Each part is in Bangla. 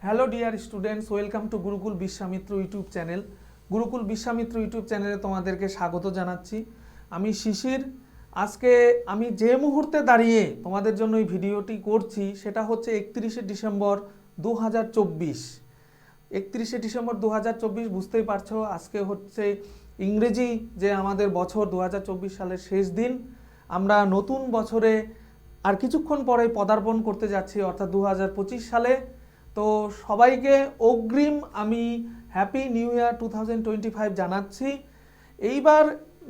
Hello dear students, welcome to Gurukul Vishwamitra YouTube channel. Gurukul Vishwamitra YouTube চ্যানেলে তোমাদেরকে স্বাগত জানাচ্ছি। আমি শিশির। আজকে আমি যে মুহূর্তে দাঁড়িয়ে তোমাদের জন্য এই ভিডিওটি করছি সেটা হচ্ছে 31শে ডিসেম্বর 2024। 31শে ডিসেম্বর 2024, বুঝতেই পারছো আজকে হচ্ছে ইংরেজি যে আমাদের বছর 2024 সালের শেষ দিন। আমরা নতুন বছরে আর কিছুক্ষণ পরে পদার্পণ করতে যাচ্ছি, অর্থাৎ 2025 সালে। তো সবাইকে অগ্রিম আমি হ্যাপি নিউ ইয়ার 2025 জানাচ্ছি। এইবার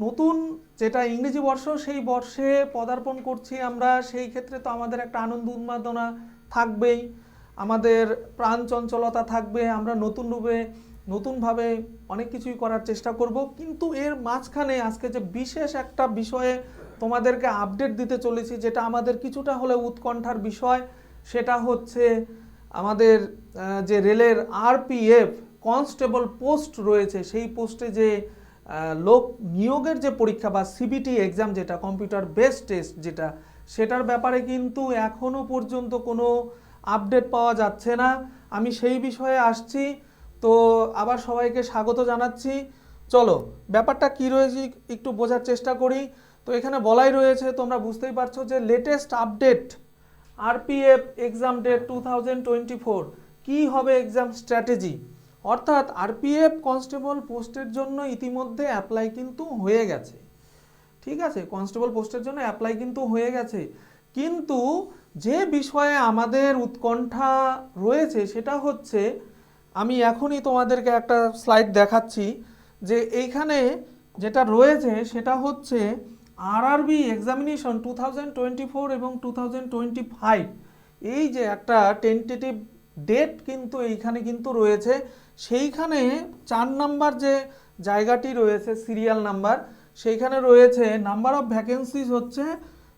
নতুন যেটা ইংরেজি বর্ষ, সেই বর্ষে পদার্পণ করছি আমরা, সেই ক্ষেত্রে তো আমাদের একটা আনন্দ উন্মাদনা থাকবেই, আমাদের প্রাণ চঞ্চলতা থাকবে। আমরা নতুন রূপে নতুনভাবে অনেক কিছুই করার চেষ্টা করব, কিন্তু এর মাঝখানে আজকে যে বিশেষ একটা বিষয়ে তোমাদেরকে আপডেট দিতে চলেছি, যেটা আমাদের কিছুটা হলেও উৎকণ্ঠার বিষয়, সেটা হচ্ছে আমাদের যে রেলের আরপিএফ কনস্টেবল পোস্ট রয়েছে, সেই পোস্টে যে লোক নিয়োগের যে পরীক্ষা বা সিবিটি এক্সাম, যেটা কম্পিউটার বেসড টেস্ট, সেটার ব্যাপারে কিন্তু এখনো পর্যন্ত কোনো আপডেট পাওয়া যাচ্ছে না। আমি সেই বিষয়ে আসছি। তো আবার সবাইকে স্বাগত জানাচ্ছি। চলো ব্যাপারটা কি রয়েছে একটু বোঝার চেষ্টা করি। তো এখানে বলাই রয়েছে, তোমরা বুঝতেই পারছো যে latest update RPF exam date 2024, কি হবে এক্সাম স্ট্র্যাটেজি। অর্থাৎ আরপিএফ কনস্টেবল পোস্টের জন্য ইতিমধ্যে অ্যাপ্লাই কিন্তু হয়ে গেছে, ঠিক আছে, কনস্টেবল পোস্টের জন্য অ্যাপ্লাই কিন্তু হয়ে গেছে। কিন্তু যে বিষয়ে আমাদের উৎকণ্ঠা রয়েছে সেটা হচ্ছে, আমি এখনই তোমাদেরকে একটা স্লাইড দেখাচ্ছি, যে এইখানে যেটা রয়েছে সেটা হচ্ছে আরআরবি এক্সামিনেশন 2024 এবং 2025, এই যে একটা টেন্টেটিভ ডেট কিন্তু এইখানে কিন্তু রয়েছে। সেইখানে 4 নাম্বার যে জায়গাটি রয়েছে, সিরিয়াল নাম্বার, সেইখানে রয়েছে নাম্বার অফ ভ্যাকেন্সিজ হচ্ছে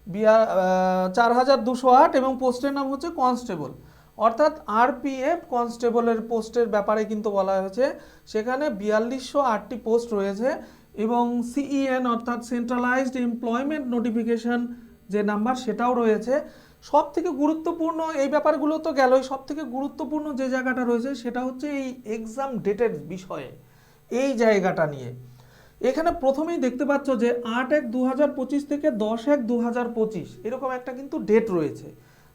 4208 এবং পোস্টের নাম হচ্ছে কনস্টেবল। অর্থাৎ আরপিএফ কনস্টেবলের পোস্টের ব্যাপারে কিন্তু বলা হয়েছে, সেখানে 4208টি পোস্ট রয়েছে এবং সিইএন অর্থাৎ সেন্ট্রালাইজড এমপ্লয়মেন্ট নোটিফিকেশন যে নাম্বার, সেটাও রয়েছে। সব থেকে গুরুত্বপূর্ণ এই ব্যাপারগুলো তো গেলই, সব থেকে গুরুত্বপূর্ণ যে জায়গাটা রয়েছে সেটা হচ্ছে এই এক্সাম ডেটের বিষয়ে, এই জায়গাটা নিয়ে। এখানে প্রথমেই দেখতে পাচ্ছ যে 8/1/2025 থেকে 10/1/2025 এরকম একটা কিন্তু ডেট রয়েছে।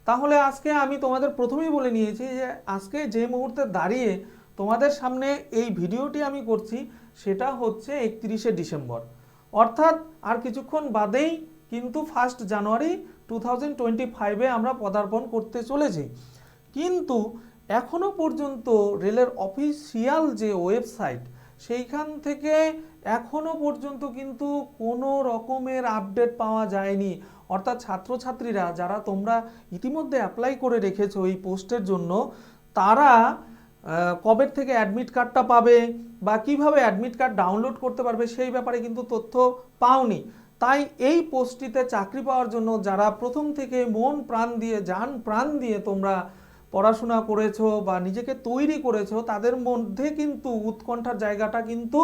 তাহলে আজকে আমি তোমাদের প্রথমেই বলে নিয়েছি যে আজকে যে মুহূর্তে দাঁড়িয়ে তোমাদের সামনে এই ভিডিওটি আমি করছি সেটা হচ্ছে 31শে ডিসেম্বর, অর্থাৎ আর কিছুক্ষণ বাদেই কিন্তু 1 জানুয়ারি 2025-এ আমরা পদার্পণ করতে চলেছি। কিন্তু এখনো পর্যন্ত রেলের অফিসিয়াল যে ওয়েবসাইট, সেইখান থেকে এখনো পর্যন্ত কিন্তু কোনো রকমের আপডেট পাওয়া যায়নি। অর্থাৎ ছাত্রছাত্রীরা যারা তোমরা ইতিমধ্যে অ্যাপ্লাই করে রেখেছো এই পোস্টের জন্য, তারা কবে থেকে অ্যাডমিট কার্ডটা পাবে বা কিভাবে অ্যাডমিট কার্ড ডাউনলোড করতে পারবে, সেই ব্যাপারে কিন্তু তথ্য পাওনি। তাই এই পোস্টটিতে চাকরি পাওয়ার জন্য যারা প্রথম থেকে মন প্রাণ দিয়ে, জান প্রাণ দিয়ে তোমরা পড়াশোনা করেছো বা নিজেকে তৈরি করেছো, তাদের মধ্যে কিন্তু উৎকণ্ঠার জায়গাটা কিন্তু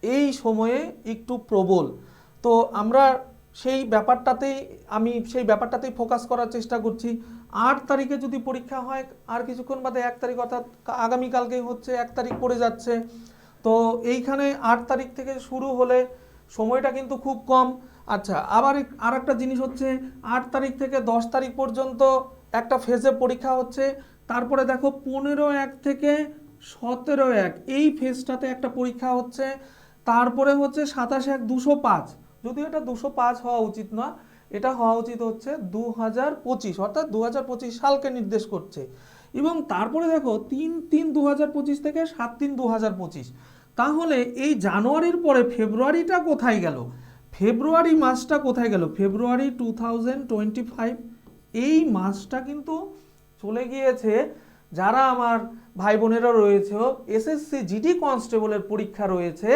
এই সময়ে একটু প্রবল। তো আমরা সেই ব্যাপারটাতেই ফোকাস করার চেষ্টা করছি। 8 তারিখে যদি পরীক্ষা হয়, আর কিছুক্ষণ বাদে 1 তারিখ, অর্থাৎ আগামীকালকেই হচ্ছে 1 তারিখ পড়ে যাচ্ছে। তো এইখানে 8 তারিখ থেকে শুরু হলে সময়টা কিন্তু খুব কম। আচ্ছা, আবার আর একটা জিনিস হচ্ছে, 8 তারিখ থেকে 10 তারিখ পর্যন্ত একটা ফেজে পরীক্ষা হচ্ছে। তারপরে দেখো 15/1 থেকে 17/1 এই ফেজটাতে একটা পরীক্ষা হচ্ছে। তারপরে হচ্ছে 27/1/205, যদিও এটা 205 হওয়া উচিত না, এটা হওয়া উচিত হচ্ছে 2025, অর্থাৎ 2025 সালকে নির্দেশ করছে। এবং তারপরে দেখো 3/3/2025 থেকে 7/3/2025। তাহলে এই জানুয়ারির পরে ফেব্রুয়ারিটা কোথায় গেল, ফেব্রুয়ারি মাসটা কোথায় গেল, ফেব্রুয়ারি 2025 এই মাসটা কিন্তু চলে গিয়েছে। যারা আমার ভাই বোনেরা রয়েছে, এসএসসি জিডি কনস্টেবলের পরীক্ষা রয়েছে,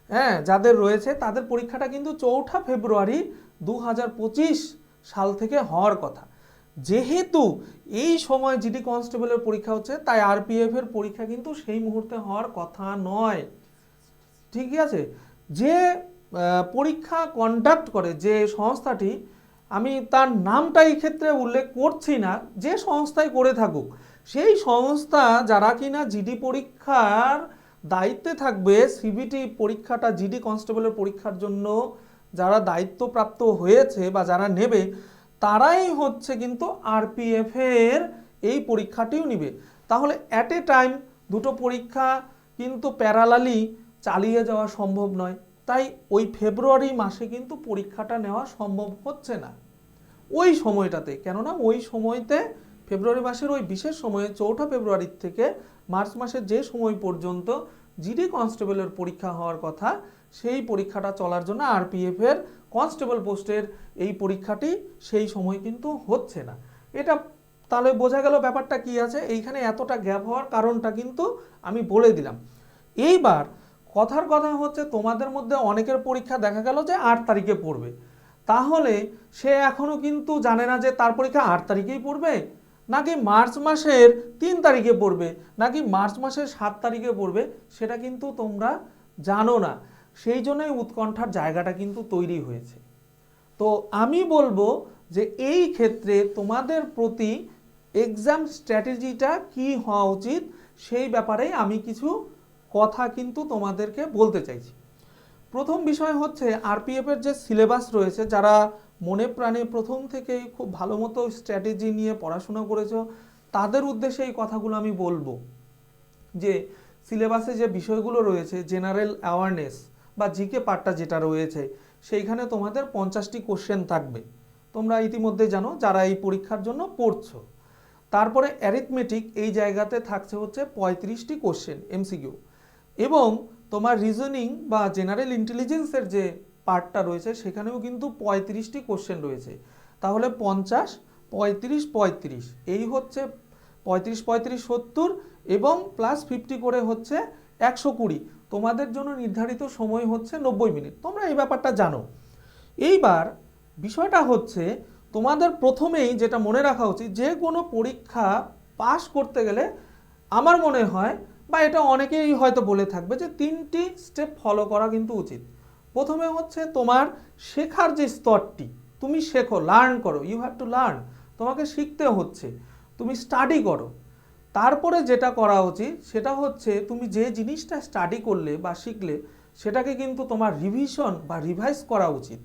হ্যাঁ, যাদের রয়েছে তাদের পরীক্ষাটা কিন্তু 4 ফেব্রুয়ারি 2025 সাল থেকে হওয়ার কথা। যেহেতু এই সময় জিডি কনস্টেবলের পরীক্ষা হচ্ছে, তাই আরপিএফ এর পরীক্ষা কিন্তু সেই মুহূর্তে হওয়ার কথা নয়, ঠিক আছে। যে পরীক্ষা কন্ডাক্ট করে যে সংস্থাটি, আমি তার নামটা এই ক্ষেত্রে উল্লেখ করছি না, যে সংস্থায় করে থাকুক, সেই সংস্থা যারা কিনা জিডি পরীক্ষার দায়িত্বে থাকবে, সিবিটি পরীক্ষাটা জিডি কনস্টেবলের পরীক্ষার জন্য যারা দায়িত্বপ্রাপ্ত হয়েছে বা যারা নেবে, তারাই হচ্ছে কিন্তু আরপিএফ এর এই পরীক্ষাটিও নিবে। তাহলে অ্যাট এ টাইম দুটো পরীক্ষা কিন্তু প্যারালালি চালিয়ে যাওয়া সম্ভব নয়। তাই ওই ফেব্রুয়ারি মাসে কিন্তু পরীক্ষাটা নেওয়া সম্ভব হচ্ছে না ওই সময়টাতে, কেননা ওই সময়তে ফেব্রুয়ারি মাসের ওই বিশেষ সময়ে 4 ফেব্রুয়ারি থেকে মার্চ মাসের যে সময় পর্যন্ত জিডি কনস্টেবলের পরীক্ষা হওয়ার কথা, সেই পরীক্ষাটা চলার জন্য আরপিএফ এর কনস্টেবল পোস্টের এই পরীক্ষাটি সেই সময় কিন্তু হচ্ছে না। এটা তাহলে বোঝা গেল ব্যাপারটা কি আছে। এইখানে এতটা গ্যাপ হওয়ার কারণটা কিন্তু আমি বলে দিলাম। এইবার কথার কথা হচ্ছে, তোমাদের মধ্যে অনেকের পরীক্ষা দেখা গেল যে 8 তারিখে পড়বে, তাহলে সে এখনো কিন্তু জানে না যে তার পরীক্ষা 8 তারিখেই পড়বে, নাকি মার্চ মাসের 3 তারিখে পড়বে, নাকি মার্চ মাসের 7 তারিখে পড়বে, সেটা কিন্তু তোমরা জানো না। সেই জন্যই উৎকণ্ঠার জায়গাটা কিন্তু তৈরি হয়েছে। তো আমি বলবো যে এই ক্ষেত্রে তোমাদের প্রতি এক্সাম স্ট্র্যাটেজিটা কি হওয়া উচিত, সেই ব্যাপারে আমি কিছু কথা কিন্তু তোমাদেরকে বলতে চাইছি। প্রথম বিষয় হচ্ছে, আরপিএফ এর যে সিলেবাস রয়েছে, যারা মনে প্রাণে প্রথম থেকেই খুব ভালো মতো স্ট্র্যাটেজি নিয়ে পড়াশোনা করেছো, তাদের উদ্দেশ্যে এই কথাগুলো আমি বলবো যে সিলেবাসে যে বিষয়গুলো রয়েছে, জেনারেল অ্যাওয়ারনেস বা জিকে পার্টটা যেটা রয়েছে, সেইখানে তোমাদের 50টি কোশ্চেন থাকবে। তোমরা ইতিমধ্যে জানো যারা এই পরীক্ষার জন্য পড়ছো। তারপরে অ্যারিথমেটিক, এই জায়গাতে থাকছে হচ্ছে 35টি কোশ্চেন এমসিকিউ, এবং তোমার রিজনিং বা জেনারেল ইন্টেলিজেন্সের যে পার্টটা রয়েছে, সেখানেও কিন্তু 35টি কোশ্চেন রয়েছে। তাহলে 50, 35, 35, এই হচ্ছে 35, 35, 70 এবং প্লাস 50 করে হচ্ছে 120। তোমাদের জন্য নির্ধারিত সময় হচ্ছে 90 মিনিট। তোমরা এই ব্যাপারটা জানো। এইবার বিষয়টা হচ্ছে, তোমাদের প্রথমেই যেটা মনে রাখা উচিত, যে কোনো পরীক্ষা পাস করতে গেলে আমার মনে হয়, বা এটা অনেকেই হয়তো বলে থাকবে, যে 3টি স্টেপ ফলো করা কিন্তু উচিত। প্রথমে হচ্ছে তোমার শেখার যে স্তরটি, তুমি শেখো, লার্ন করো, ইউ হ্যাভ টু লার্ন, তোমাকে শিখতে হচ্ছে, তুমি স্টাডি করো। তারপরে যেটা করা উচিত সেটা হচ্ছে, তুমি যে জিনিসটা স্টাডি করলে বা শিখলে, সেটাকে কিন্তু তোমার রিভিশন বা রিভাইজ করা উচিত।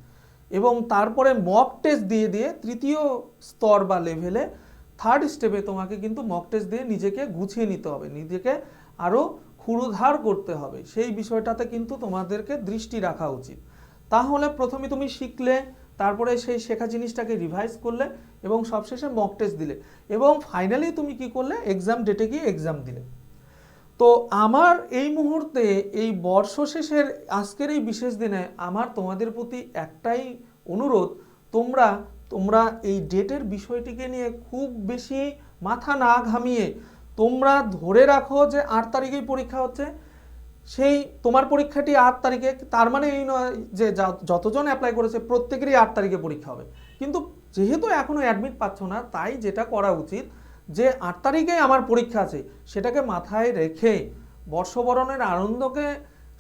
এবং তারপরে মক টেস্ট দিয়ে দিয়ে তৃতীয় স্তর বা লেভেলে, থার্ড স্টেপে তোমাকে কিন্তু মক টেস্ট দিয়ে নিজেকে গুছিয়ে নিতে হবে, নিজেকে আরও ক্ষুরধার করতে হবে। সেই বিষয়টাতে কিন্তু তোমাদেরকে দৃষ্টি রাখা উচিত। তাহলে প্রথমে তুমি শিখলে, তারপরে সেই শেখা জিনিসটাকে রিভাইজ করলে, এবং সবশেষে মক টেস্ট দিলে, এবং ফাইনালি তুমি কি করলে, এক্সাম ডেটে গিয়ে এক্সাম দিলে। তো আমার এই মুহূর্তে, এই বর্ষ শেষের আজকের এই বিশেষ দিনে আমার তোমাদের প্রতি একটাই অনুরোধ, তোমরা এই ডেটের বিষয়টিকে নিয়ে খুব বেশি মাথা না ঘামিয়ে তোমরা ধরে রাখো যে 8 তারিখেই পরীক্ষা হচ্ছে। সেই তোমার পরীক্ষাটি 8 তারিখে, তার মানে এই নয় যে যতজন অ্যাপ্লাই করেছে প্রত্যেকেরই 8 তারিখে পরীক্ষা হবে। কিন্তু যেহেতু এখনো অ্যাডমিট পাচ্ছ না, তাই যেটা করা উচিত, যে 8 তারিখে আমার পরীক্ষা আছে, সেটাকে মাথায় রেখে, বর্ষবরণের আনন্দকে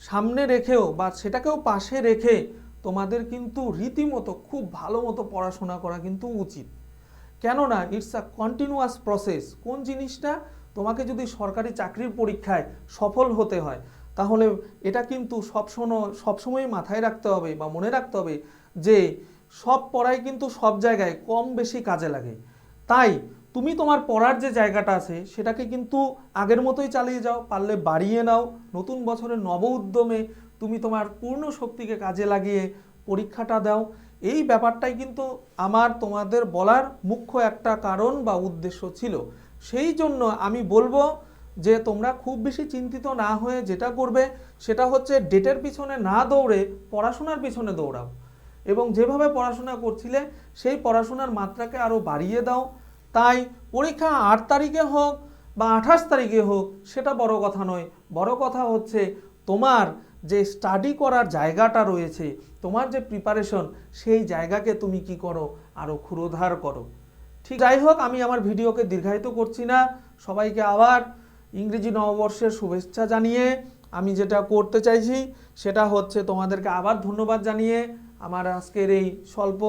সামনে রেখেও বা সেটাকেও পাশে রেখে তোমাদের কিন্তু রীতিমতো খুব ভালো মতো পড়াশোনা করা কিন্তু উচিত। কেননা ইটস আ কন্টিনিউয়াস প্রসেস। কোন জিনিসটা, তোমাকে যদি সরকারি চাকরির পরীক্ষায় সফল হতে হয়, তাহলে এটা কিন্তু সবসময় মাথায় রাখতে হবে বা মনে রাখতে হবে যে সব পড়াই কিন্তু সব জায়গায় কম বেশি কাজে লাগে। তাই তুমি তোমার পড়ার যে জায়গাটা আছে, সেটাকে কিন্তু আগের মতোই চালিয়ে যাও, পারলে বাড়িয়ে নাও। নতুন বছরের নব উদ্যমে তুমি তোমার পূর্ণ শক্তিকে কাজে লাগিয়ে পরীক্ষাটা দাও। এই ব্যাপারটাই কিন্তু আমার তোমাদের বলার মুখ্য একটা কারণ বা উদ্দেশ্য ছিল। সেই জন্য আমি বলবো যে তোমরা খুব বেশি চিন্তিত না হয়ে যেটা করবে, সেটা হচ্ছে ডেটের পিছনে না দৌড়ে পড়াশোনার পিছনে দৌড়াও, এবং যেভাবে পড়াশোনা করছিলে সেই পড়াশোনার মাত্রাকে আরও বাড়িয়ে দাও। তাই পরীক্ষা 8 তারিখে হোক বা 28 তারিখে হোক, সেটা বড় কথা নয়। বড় কথা হচ্ছে তোমার যে স্টাডি করার জায়গাটা রয়েছে, তোমার যে প্রিপারেশন, সেই জায়গাকে তুমি কি করো, আরও ক্ষুরোধার করো। ঠিক, যাই হোক, আমি আমার ভিডিওকে দীর্ঘায়িত করছি না। সবাইকে আবার ইংরেজি নববর্ষের শুভেচ্ছা জানিয়ে আমি যেটা করতে চাইছি, সেটা হচ্ছে তোমাদেরকে আবার ধন্যবাদ জানিয়ে আমার আজকের এই স্বল্প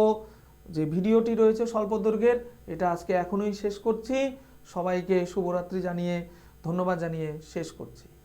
যে ভিডিওটি রয়েছে, স্বল্প দৈর্ঘ্যের, এটা আজকে এখনই শেষ করছি। সবাইকে শুভরাত্রি জানিয়ে ধন্যবাদ জানিয়ে শেষ করছি।